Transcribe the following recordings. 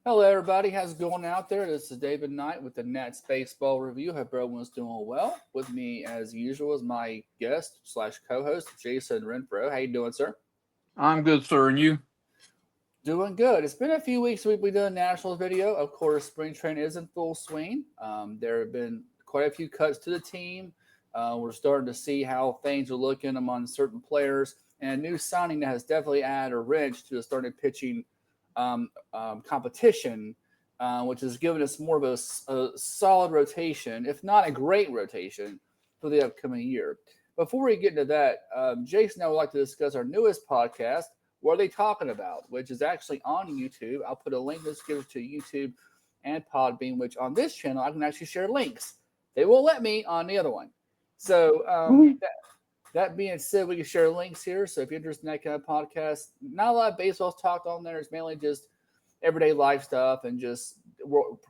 Hello, everybody. How's it going out there? This is David Knight with the Nats Baseball Review. Hope everyone's doing well. With me, as usual, is my guest slash co-host, Jason Renfro. How you doing, sir? I'm good, sir. And you? Doing good. It's been a few weeks since we've done a Nationals video. Of course, spring training is in full swing. There have been quite a few cuts to the team. We're starting to see how things are looking among certain players, and a new signing that has definitely added a wrench to the starting pitching competition, which has given us more of a solid rotation, if not a great rotation, for the upcoming year. Before we get into that, Jason and I would like to discuss our newest podcast, What Are They Talking About, which is actually on YouTube. I'll put a link in the description to YouTube and Podbean, which on this channel I can actually share links. They won't let me on the other one. So that being said, we can share links here. So if you're interested in that kind of podcast, not a lot of baseball talk on there. It's mainly just everyday life stuff and just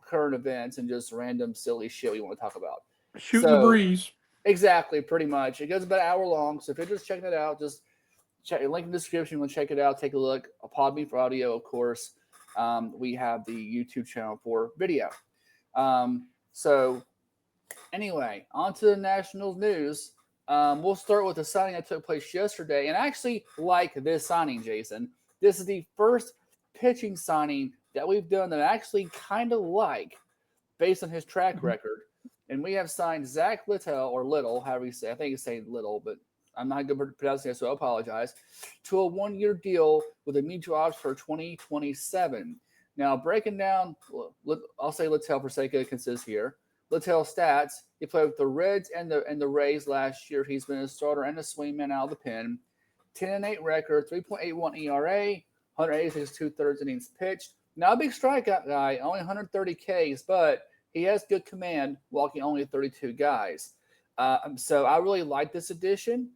current events and just random silly shit we want to talk about. Shooting the So breeze. exactly, pretty much. It goes about an hour long. So if you're just checking it out, just check link in the description. We'll check it out. Take a look. A Podbean for audio, of course. We have the YouTube channel for video. So anyway, on to the Nationals news. We'll start with the signing that took place yesterday. And I actually like this signing, Jason. This is the first pitching signing that we've done that I actually kind of like based on his track record. And we have signed Zach Littell, or Little, however you say. I think it's saying Little, but I'm not good at pronouncing it, so I apologize, to a one-year deal with a mutual option for 2027. Now, breaking down, I'll say Littell for sake of consistency here. Littell stats: he played with the Reds and the Rays last year. He's been a starter and a swingman out of the pen. 10-8 record, 3.81 ERA, 186 2/3 innings pitched. Not a big strikeout guy, only 130 Ks, but he has good command, walking only 32 guys. So I really like this addition.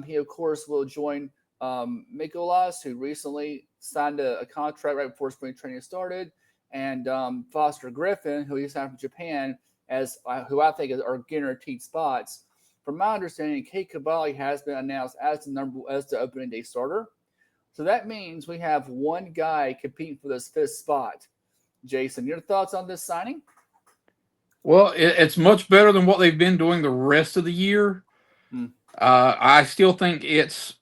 He, of course, will join Mikolas, who recently signed a contract right before spring training started, and Foster Griffin, who he signed from Japan, as who I think are guaranteed spots. From my understanding, Kate Cavalli has been announced as the opening day starter. So that means we have one guy competing for this fifth spot. Jason, your thoughts on this signing? Well, it's much better than what they've been doing the rest of the year. Hmm. I still think it's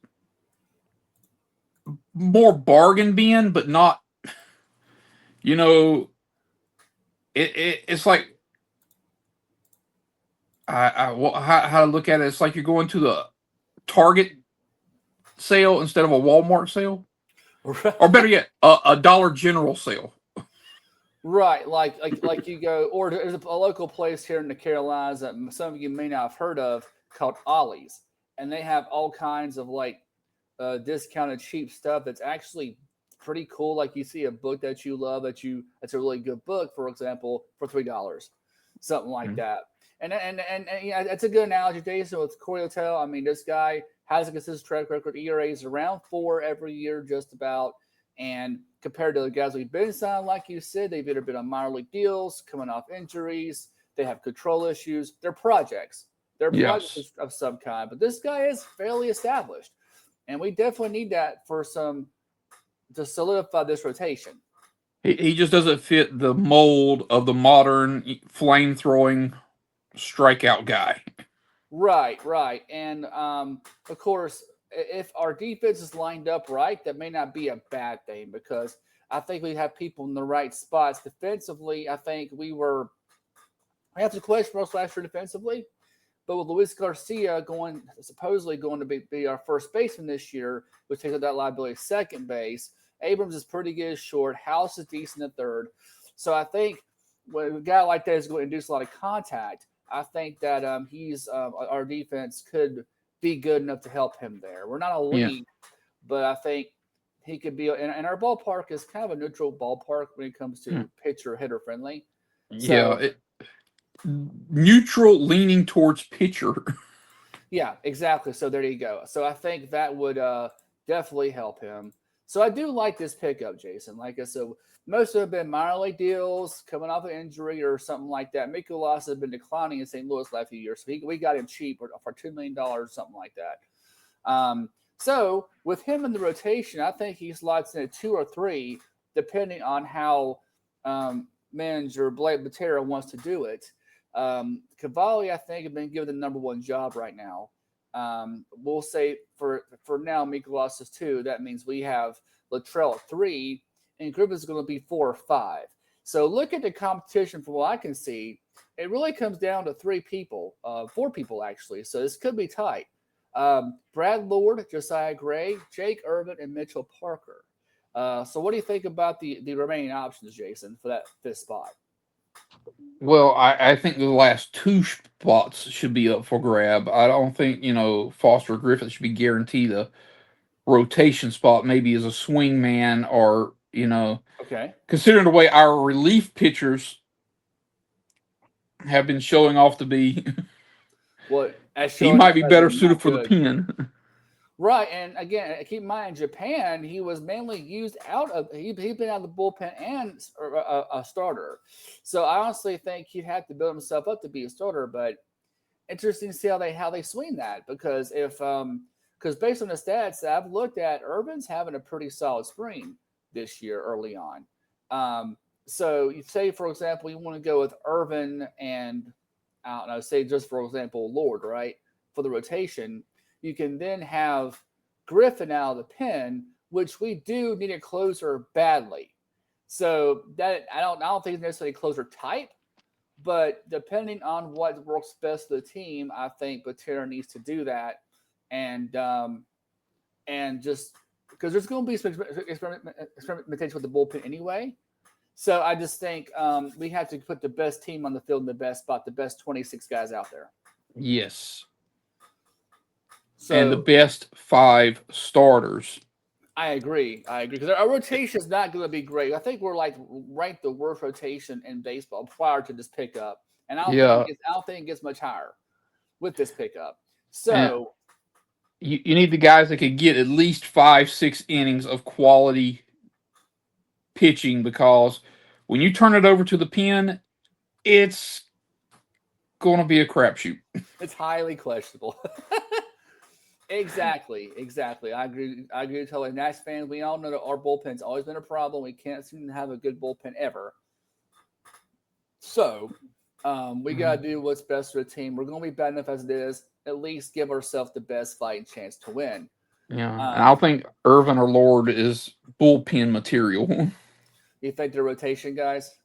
more bargain bin, but not. You know, it's like how to look at it. It's like you're going to the Target sale instead of a Walmart sale, or better yet, a Dollar General sale. Right, like you go, or there's a local place here in the Carolinas that some of you may not have heard of called Ollie's, and they have all kinds of discounted cheap stuff that's actually pretty cool. Like you see a book that you love that's a really good book, for example, for $3, something like that. And yeah, that's a good analogy, Jason, with Corey Littell. I mean, this guy has a consistent track record. ERAs around 4 every year, just about. And compared to the guys we've been signed, like you said, they've either been on minor league deals, coming off injuries. They have control issues. They're projects. They're Yes, projects of some kind. But this guy is fairly established, and we definitely need that for some to solidify this rotation. he just doesn't fit the mold of the modern flame throwing strikeout guy. Right, right. And of course, if our defense is lined up right, that may not be a bad thing because I think we have people in the right spots defensively. I think we have to question most last year defensively, but with Luis Garcia supposedly going to be our first baseman this year, which takes up that liability second base. Abrams is pretty good at short. House is decent at third. So I think when a guy like that is going to induce a lot of contact, I think that our defense could be good enough to help him there. We're not Yeah, elite, but I think he could be. And our ballpark is kind of a neutral ballpark when it comes to pitcher hitter friendly. yeah. So Neutral leaning towards pitcher. yeah, exactly. So there you go. So I think that would definitely help him. So I do like this pickup, Jason. Like I said, most of them have been minor league deals, coming off an injury or something like that. Mikolas has been declining in St. Louis last few years, so we got him cheap for $2 million, something like that. So with him in the rotation, I think he slots in at 2 or 3, depending on how manager Blake Batera wants to do it. Cavalli, I think, have been given the number one job right now. We'll say for now, Mikolas is 2. That means we have Littell at 3, and Griffith is going to be 4 or 5. So look at the competition from what I can see. It really comes down to 4 people actually. So this could be tight. Brad Lord, Josiah Gray, Jake Irvin, and Mitchell Parker. So what do you think about the remaining options, Jason, for that 5th spot? Well, I think the last 2 spots should be up for grab. I don't think, Foster Griffith should be guaranteed a rotation spot, maybe as a swing man or, Okay. considering the way our relief pitchers have been showing off to be, he might be better suited for the pen. Right, and again, keep in mind, in Japan, he was mainly used he'd been out of the bullpen and a starter. So I honestly think he'd have to build himself up to be a starter, but interesting to see how they swing that, because because based on the stats that I've looked at, Irvin's having a pretty solid spring this year early on. So you say, for example, you want to go with Irvin and, I don't know, say just for example, Lord, right, for the rotation. You can then have Griffin out of the pen, which we do need a closer badly. So that I don't think it's necessarily a closer type, but depending on what works best for the team, I think Batera needs to do that, and just because there's going to be some experimentation with the bullpen anyway. So I just think we have to put the best team on the field in the best spot, the best 26 guys out there. Yes. So, and the best 5 starters. I agree. Because our rotation is not going to be great. I think we're ranked the worst rotation in baseball prior to this pickup, and I don't think it gets much higher with this pickup. So you need the guys that could get at least 5-6 innings of quality pitching, because when you turn it over to the pen, it's going to be a crapshoot. It's highly questionable. Exactly. I agree totally. Nats fans, we all know that our bullpen's always been a problem. We can't seem to have a good bullpen ever. So we got to do what's best for the team. We're going to be bad enough as it is. At least give ourselves the best fighting chance to win. Yeah, and I think Irvin or Lord is bullpen material. You think they're rotation guys?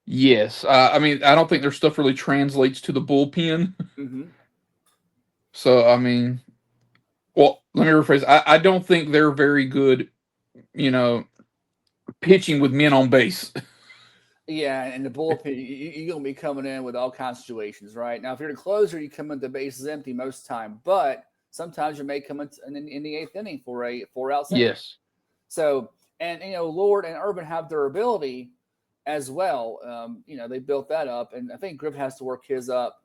Yes. I mean, I don't think their stuff really translates to the bullpen. Mm-hmm. So, I mean, well, let me rephrase. I don't think they're very good, pitching with men on base. Yeah, and the bullpen, you're going to be coming in with all kinds of situations, right? Now, if you're the closer, you come in, the base is empty most of the time, but sometimes you may come in the 8th inning for a 4-out single. Yes. So, and, Lord and Urban have their ability as well. They built that up, and I think Griffith has to work his up.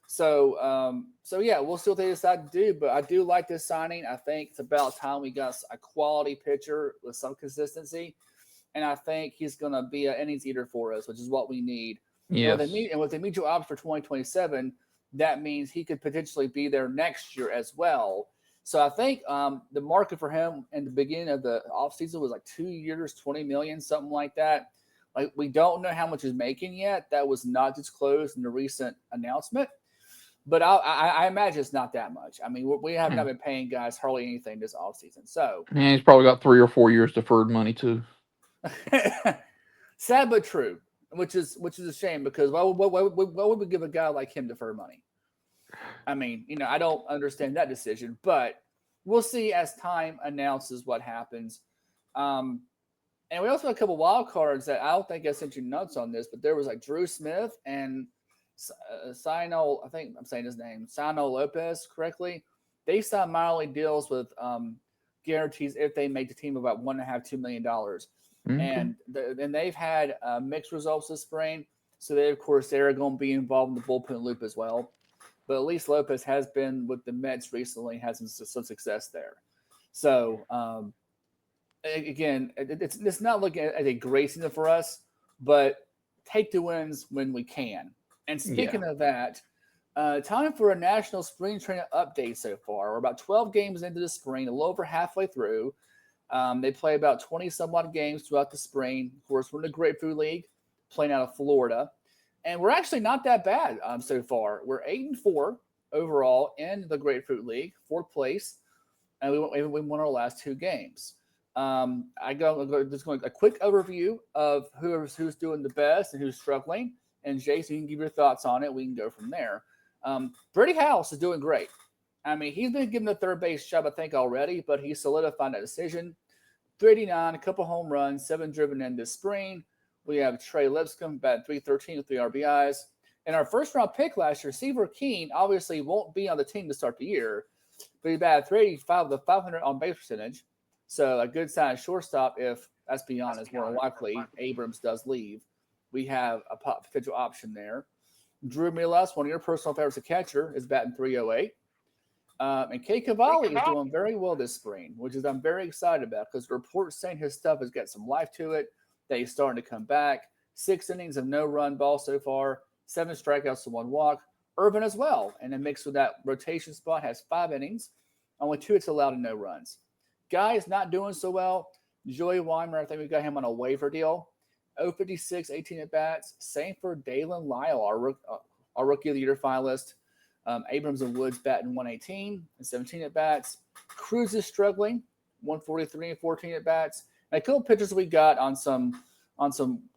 So yeah, we'll see what they decide to do, but I do like this signing. I think it's about time we got a quality pitcher with some consistency. And I think he's going to be an innings eater for us, which is what we need. Yes. And with the mutual option for 2027, that means he could potentially be there next year as well. So I think the market for him in the beginning of the offseason was 2 years, $20 million, something like that. We don't know how much he's making yet. That was not disclosed in the recent announcement. But I imagine it's not that much. I mean, we have not been paying guys hardly anything this offseason. So and he's probably got 3 or 4 years deferred money too. Sad but true, which is a shame, because why would we give a guy like him deferred money? I mean, I don't understand that decision, but we'll see as time announces what happens. And we also have a couple wild cards that I don't think I sent you notes on this, but there was Drew Smith and Sino, I think I'm saying his name, Sino Lopez correctly. They signed minor league deals with guarantees if they make the team about $1.5-2 million. And they've had mixed results this spring. So they're going to be involved in the bullpen loop as well. But at least Lopez has been with the Mets recently, has some success there. So again, it's not looking at a great season for us, but take the wins when we can. And speaking of that, time for a national spring training update so far. We're about 12 games into the spring, a little over halfway through. They play about 20 some odd games throughout the spring. Of course, we're in the Grapefruit League, playing out of Florida, and we're actually not that bad so far. We're 8-4 overall in the Grapefruit League, fourth place, and we won our last 2 games. Just going a quick overview of who's doing the best and who's struggling. And Jason, you can give your thoughts on it. We can go from there. Brady House is doing great. I mean, he's been given the third base job, I think, already, but he's solidified that decision. 389, a couple home runs, 7 driven in this spring. We have Trey Lipscomb batting 313 with 3 RBIs. And our first round pick last year, Seaver Keene, obviously won't be on the team to start the year, but he batted 385 with a 500 on base percentage. So a good sign shortstop if, let's be honest, more likely Abrams does leave. We have a potential option there. Drew Milas, one of your personal favorites, a catcher, is batting 308. And Kay Cavalli is doing very well this spring, which is I'm very excited about because the reports saying his stuff has got some life to it, that he's starting to come back. 6 innings of no-run ball so far, 7 strikeouts to 1 walk. Urban as well, and then mixed with that rotation spot, has 5 innings, only 2 hits allowed and no runs. Guy is not doing so well. Joey Weimer, I think we got him on a waiver deal. 056, 18 at-bats. Same for Dalen Lyle, our Rookie of the Year finalist. Abrams and Woods batting 118 and 17 at-bats. Cruz is struggling, 143 and 14 at-bats. And a couple pitchers we got on some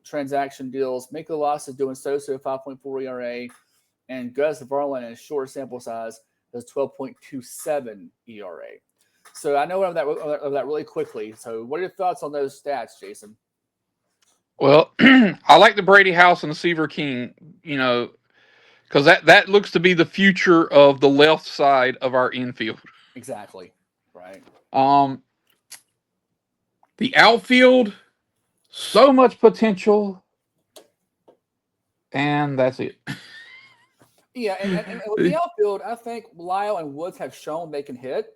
transaction deals. Mikolas is doing so-so, 5.4 ERA. And Gus Varlin, in a short sample size, has 12.27 ERA. So I know of that really quickly. So what are your thoughts on those stats, Jason? Well, I like the Brady House and the Seaver King, because that looks to be the future of the left side of our infield. Exactly. Right. The outfield, so much potential, and that's it. Yeah, and with the outfield, I think Lyle and Woods have shown they can hit.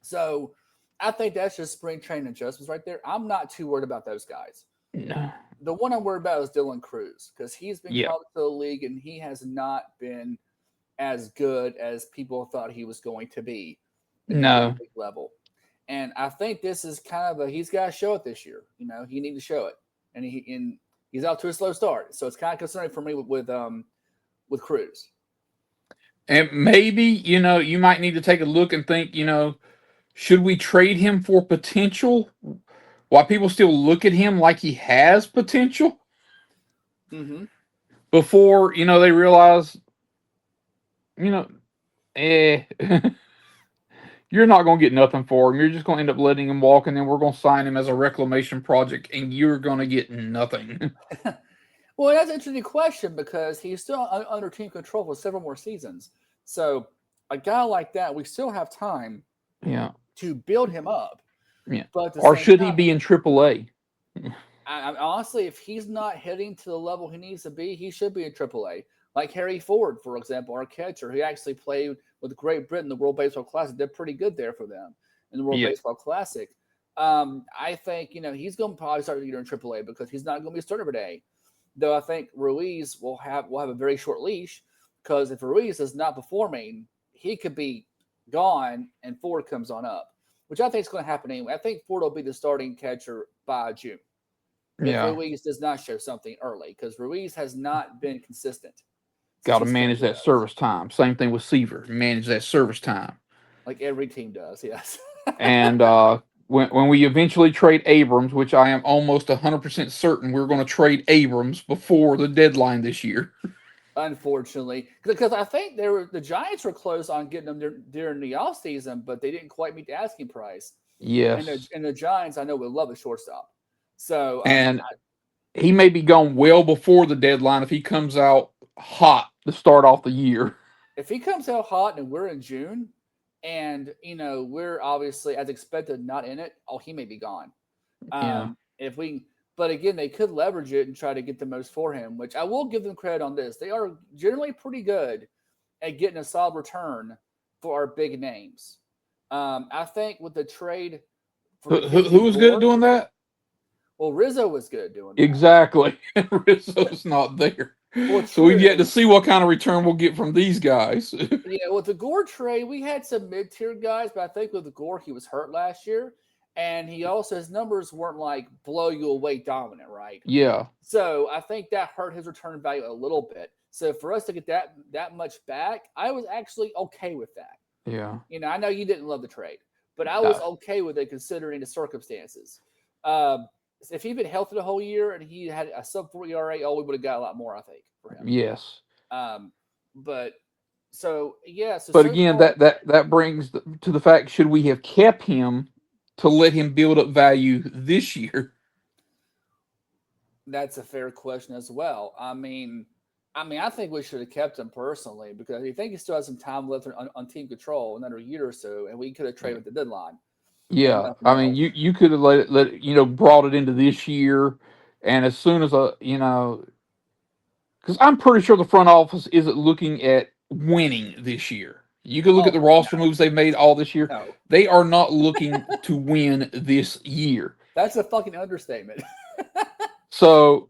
So I think that's just spring training adjustments right there. I'm not too worried about those guys. No. The one I'm worried about is Dylan Cruz because he's been called to the league and he has not been as good as people thought he was going to be at the big level. And I think this is kind of he's got to show it this year. He needs to show it, and he's out to a slow start. So it's kind of concerning for me with Cruz. And maybe you might need to take a look and think, should we trade him for potential? While people still look at him like he has potential, before they realize, you're not going to get nothing for him. You're just going to end up letting him walk, and then we're going to sign him as a reclamation project, and you're going to get nothing. Well, that's an interesting question because he's still under team control for several more seasons. So a guy like that, we still have time, to build him up. Yeah. Or should he be in AAA? Honestly, if he's not hitting to the level he needs to be, he should be in AAA. Like Harry Ford, for example, our catcher, who actually played with Great Britain, the World Baseball Classic, did pretty good there for them in the World Baseball Classic. I think he's going to probably start the year in AAA because he's not going to be a starter today. Though I think Ruiz will have a very short leash because if Ruiz is not performing, he could be gone and Ford comes on up, which I think is going to happen anyway. I think Ford will be the starting catcher by June. If Ruiz does not show something early because Ruiz has not been consistent. Got to manage that service time. Same thing with Seaver. Manage that service time. Like every team does, yes. And when we eventually trade Abrams, which I am almost 100% certain we're going to trade Abrams before the deadline this year. Unfortunately, because I think the Giants were close on getting them during the offseason, but they didn't quite meet the asking price. Yes. And the Giants, I know, will love a shortstop. So he may be gone well before the deadline if he comes out hot to start off the year. If he comes out hot and we're in June and, we're obviously, as expected, not in it, he may be gone. But again, they could leverage it and try to get the most for him, which I will give them credit on this. They are generally pretty good at getting a solid return for our big names. I think with the trade. Who was good at doing that? Well, Rizzo was good at doing that. Exactly. Rizzo's not there. Well, so we've yet to see what kind of return we'll get from these guys. Yeah, with the Gore trade, we had some mid-tier guys, but I think with the Gore, he was hurt last year. and he also his numbers weren't like blow you away dominant, right? Yeah. So I think that hurt his return value a little bit. So for us to get that much back, I was actually okay with that. Yeah. I know you didn't love the trade, but I was No. okay with it considering the circumstances. Um, if he'd been healthy the whole year and he had a sub 4 ERA, we would have got a lot more, I think, for him. Yes. Um, but so yeah, But so again, far that brings to the fact: should we have kept him to let him build up value this year? that's a fair question as well. I think we should have kept him personally because I think he still has some time left on team control, another year or so, and we could have traded with the deadline, if Yeah, nothing I mean, else. you could have brought it into this year, and as soon as because I'm pretty sure the front office isn't looking at winning this year. You can look at Oh the roster moves they've made all this year; no, they are not looking to win this year. that's a fucking understatement. So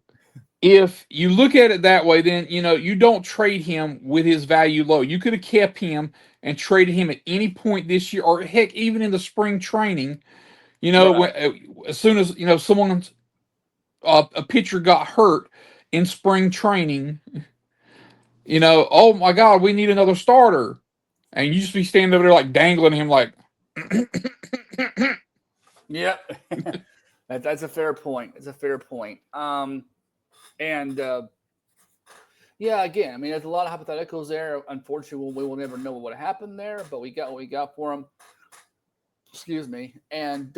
if you look at it that way, then you don't trade him with his value low. You could have kept him and traded him at any point this year, or heck, even in the spring training. Right. As soon as someone's a pitcher got hurt in spring training, oh my God, we need another starter, and you just be standing over there like dangling him, like, Yep. That's a fair point. It's a fair point. And yeah, again, I mean, there's a lot of hypotheticals there. Unfortunately, we will never know what happened there, but we got what we got for him. Excuse me. And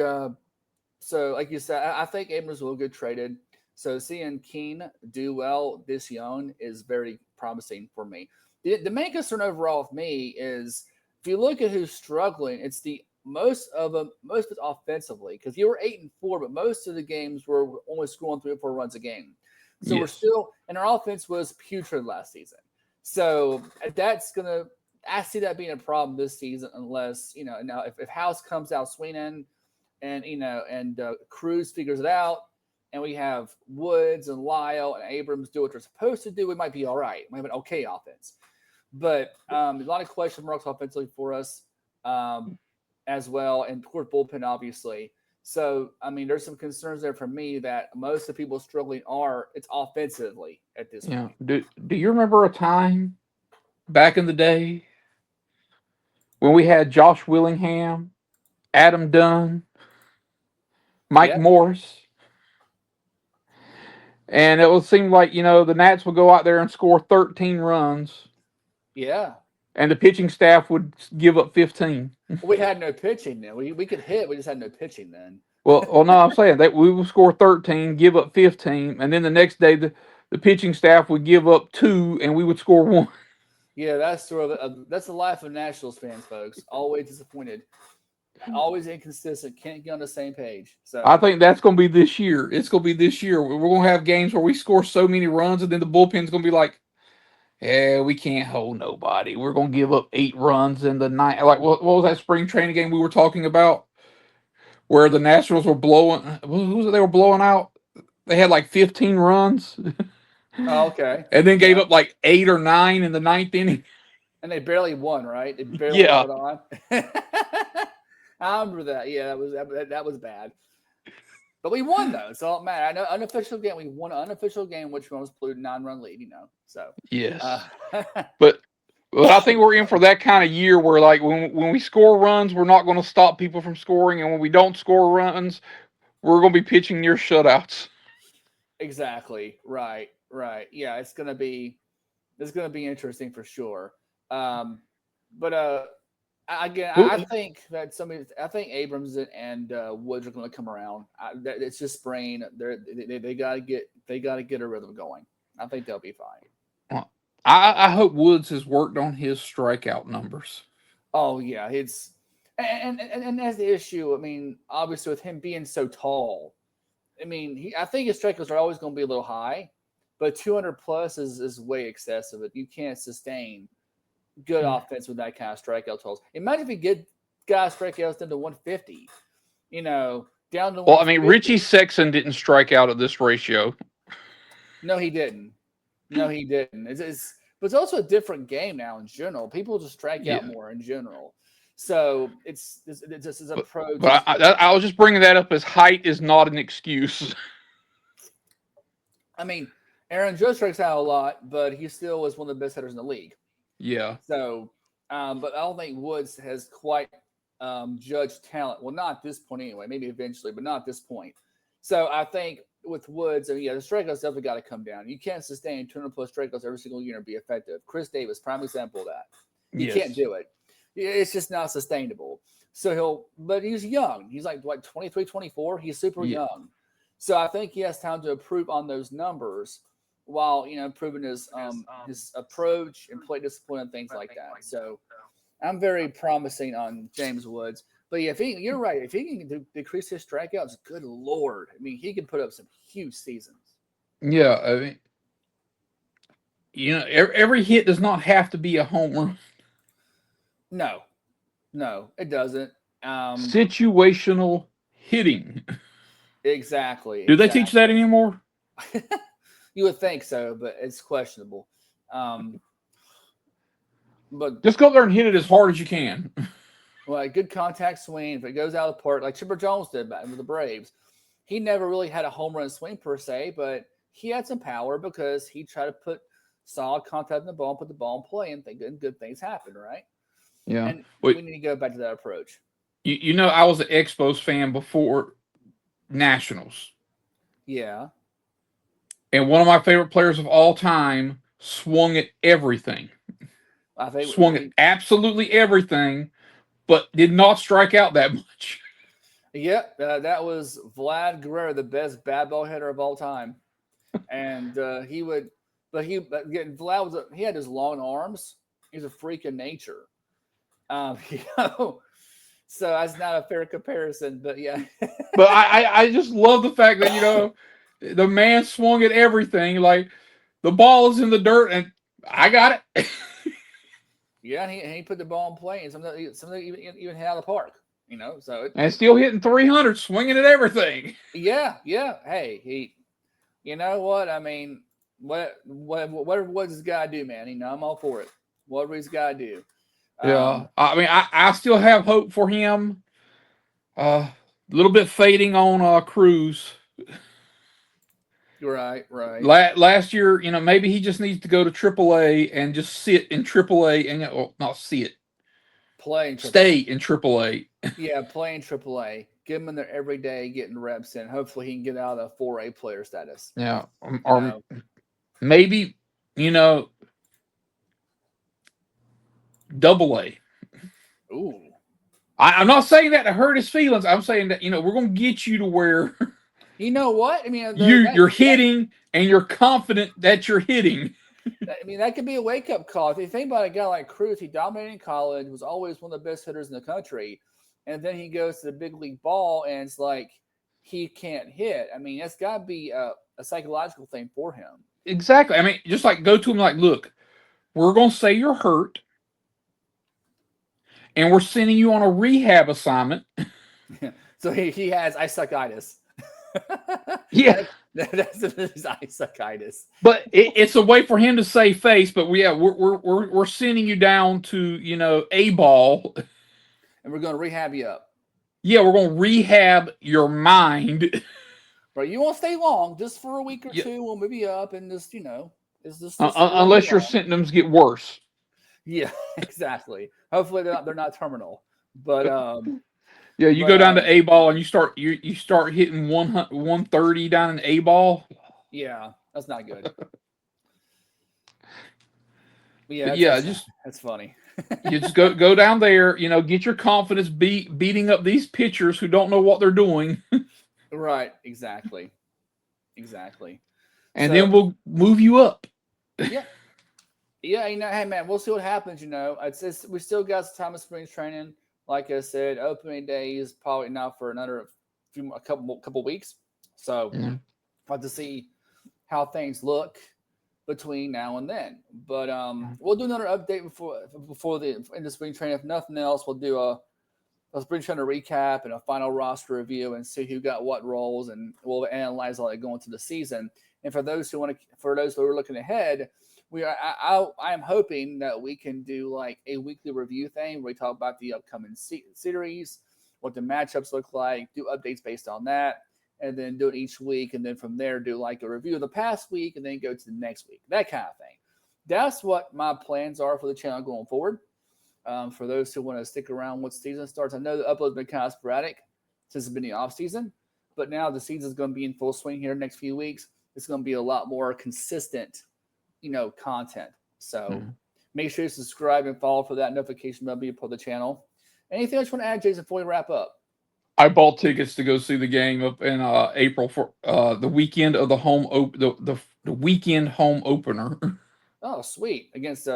so, like you said, I think Abrams will get traded. So seeing Keene do well this young is very promising for me. The main concern overall with me is if you look at who's struggling, it's the most of it offensively because you were 8-4, but most of the games were only scoring 3 or 4 runs a game. So we're yes, still, and our offense was putrid last season. So that's gonna, I see that being a problem this season unless now if House comes out swinging and Cruz figures it out, and we have Woods and Lyle and Abrams do what they're supposed to do, we might be all right. We have an okay offense, but a lot of question marks offensively for us as well, and of course bullpen obviously. So I mean, there's some concerns there for me that most of the people struggling it's offensively at this yeah. point. Do you remember a time back in the day when we had Josh Willingham, Adam Dunn, Mike Yeah, Morris? And it would seem like, the Nats would go out there and score 13 runs, yeah. and the pitching staff would give up 15. We had no pitching then. We could hit, we just had no pitching then. Well, no, I'm saying that we would score 13, give up 15, and then the next day the pitching staff would give up 2, and we would score 1. Yeah, that's sort of that's the life of Nationals fans, folks. Always disappointed, always inconsistent, can't get on the same page. I So think that's going to be this year. It's going to be this year. We're going to have games where we score so many runs, and then the bullpen's going to be like, yeah, we can't hold nobody. We're going to give up 8 runs in the night. Like, what was that spring training game we were talking about? Where the Nationals were blowing, who was it they were blowing out? They had like 15 runs okay, and then gave yeah, up like 8 or 9 in the ninth inning. and they barely won, right? They barely Yeah. held on. I remember that. Yeah, that was bad. But we won though, so it matter. I know unofficial game. We won an unofficial game, which was blew 9-run lead. So uh, Yes. But I think we're in for that kind of year where, like, when we score runs, we're not going to stop people from scoring, and when we don't score runs, we're going to be pitching near shutouts. exactly right, right. Yeah, it's gonna be interesting for sure. Um, but again, Who, I think that I think Abrams and Woods are going to come around. It's just spring. They got to get a rhythm going. I think they'll be fine. I hope Woods has worked on his strikeout numbers. Oh yeah, it's and that's the issue. I mean, obviously with him being so tall, I mean, I think his strikeouts are always going to be a little high, but 200 plus is way excessive. You can't sustain good offense with that kind of strikeout totals. Imagine if you get guys strikeouts down to 150, down to Well, I mean, Richie 150. Sexton didn't strike out at this ratio. No, he didn't. No, he didn't. But it's also a different game now in general. People just strike out Yeah. more in general. So it's this is approach. But I was just bringing that up as height is not an excuse. I mean, Aaron Judge strikes out a lot, but he still was one of the best hitters in the league. Yeah. So, but I don't think Woods has quite judged talent. Well, not at this point anyway. Maybe eventually, but not at this point. So I think with Woods, I mean, yeah, the strikeouts definitely got to come down. You can't sustain 200+ strikeouts every single year and be effective. Chris Davis, prime example of that. You can't do it. It's just not sustainable. So but he's young. He's like 23, 24. He's super young. So I think he has time to improve on those numbers while, improving his approach and play discipline and things like that. So I'm very promising on James Woods. But yeah, you're right. If he can decrease his strikeouts, good Lord. I mean, he can put up some huge seasons. Yeah. I mean, every hit does not have to be a home run. No, it doesn't. Situational hitting. Exactly. Do they teach that anymore? You would think so, but it's questionable. But just go up there and hit it as hard as you can. Well, a good contact swing, if it goes out of the park, like Chipper Jones did with the Braves, he never really had a home run swing per se, but he had some power because he tried to put solid contact in the ball and put the ball in play, and good things happen, right? Yeah. And we need to go back to that approach. I was an Expos fan before Nationals. Yeah. And one of my favorite players of all time swung at everything. Swung at absolutely everything, but did not strike out that much. Yep, that was Vlad Guerrero, the best bad ball hitter of all time. And Vlad he had his long arms. He's a freak of nature. So that's not a fair comparison, but yeah. But I just love the fact that, the man swung at everything. Like, the ball is in the dirt, and I got it. Yeah, and he put the ball in play, and something even hit out of the park. And still hitting 300, swinging at everything. Yeah. Hey, you know what? I mean, whatever he's got to do, man. I'm all for it. Whatever he's got to do. Yeah, I mean, I still have hope for him. A little bit fading on Cruz. Right. Last year, maybe he just needs to go to AAA and just sit in AAA and not sit. Stay in AAA. Yeah, play in AAA. Get him in there every day, getting reps in. Hopefully, he can get out of 4A player status. Yeah, or maybe AA. Ooh. I'm not saying that to hurt his feelings. I'm saying that we're going to get you to where you know what I mean. You're hitting and you're confident that you're hitting. I mean, that could be a wake-up call. If you think about a guy like Cruz, he dominated in college, was always one of the best hitters in the country, and then he goes to the big league ball, and it's like he can't hit. I mean, that's got to be a psychological thing for him. Exactly. I mean, just like go to him like, look, we're going to say you're hurt, and we're sending you on a rehab assignment. So he has isocitis. Yeah. That's his isocitis. But it's a way for him to save face. But we're sending you down to A ball, and we're going to rehab you up. Yeah, we're going to rehab your mind. Right, you won't stay long, just for a week or two. We'll move you up, and just it's just unless your symptoms get worse. Yeah, exactly. Hopefully they're not terminal, but yeah, you go down to A ball and you start hitting 130 down in A ball. Yeah, that's not good. That's funny. You just go down there, get your confidence beating up these pitchers who don't know what they're doing. Right, exactly. And then we'll move you up. Yeah. Yeah, hey man, we'll see what happens. We still got some time of spring training. Like I said, opening day is probably not for another a couple weeks. So I'll have to see how things look between now and then. But we'll do another update before the spring training. If nothing else, we'll do Let's bring you on a recap and a final roster review and see who got what roles, and we'll analyze all that going into the season. And for those who are looking ahead, I am hoping that we can do like a weekly review thing where we talk about the upcoming series, what the matchups look like, do updates based on that, and then do it each week, and then from there do like a review of the past week, and then go to the next week, that kind of thing. That's what my plans are for the channel going forward. For those who want to stick around once season starts, I know the upload's been kind of sporadic since it's been the off season, but now the season's going to be in full swing here next few weeks. It's going to be a lot more consistent, content. So make sure you subscribe and follow for that notification bell, be a part of the channel. Anything else you want to add, Jason, before we wrap up? I bought tickets to go see the game up in April for the weekend of the the weekend home opener. Oh, sweet! Against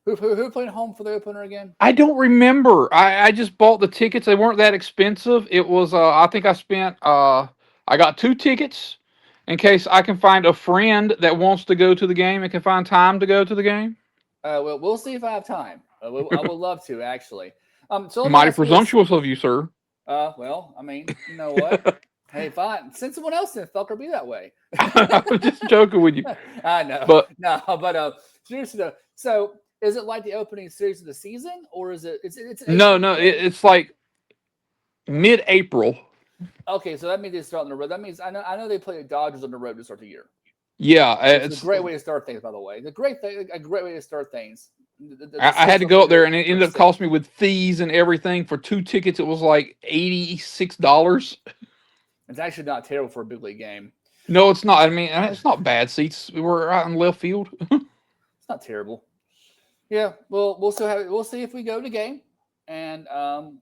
who played home for the opener again? I don't remember. I just bought the tickets. They weren't that expensive. It was I think I spent I got 2 tickets in case I can find a friend that wants to go to the game and can find time to go to the game. Well, we'll see if I have time. I would love to actually. So Mighty presumptuous of you, sir. Well, I mean, you know what? Hey, fine. Send someone else in. Fucker, be that way. I was just joking with you. I know. But Seriously though. So, is it like the opening series of the season, or is it? It's no. It's like mid-April. Okay, so that means they start on the road. That means I know they play the Dodgers on the road to start the year. Yeah, it's a great way to start things. By the way, a great way to start things. I had to go up there, and it ended up costing me with fees and everything for 2 tickets. It was like $86. It's actually not terrible for a big league game. No, it's not. I mean, it's not bad seats. We were out in left field. It's not terrible. Yeah, well, we'll see if we go to the game, and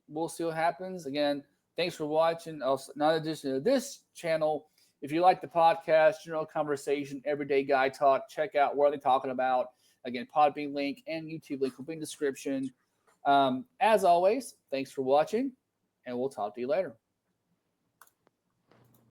we'll see what happens. Again, thanks for watching. Not addition to this channel. If you like the podcast, general conversation, everyday guy talk, check out what are they talking about. Again, Podbean link and YouTube link will be in the description. As always, thanks for watching, and we'll talk to you later.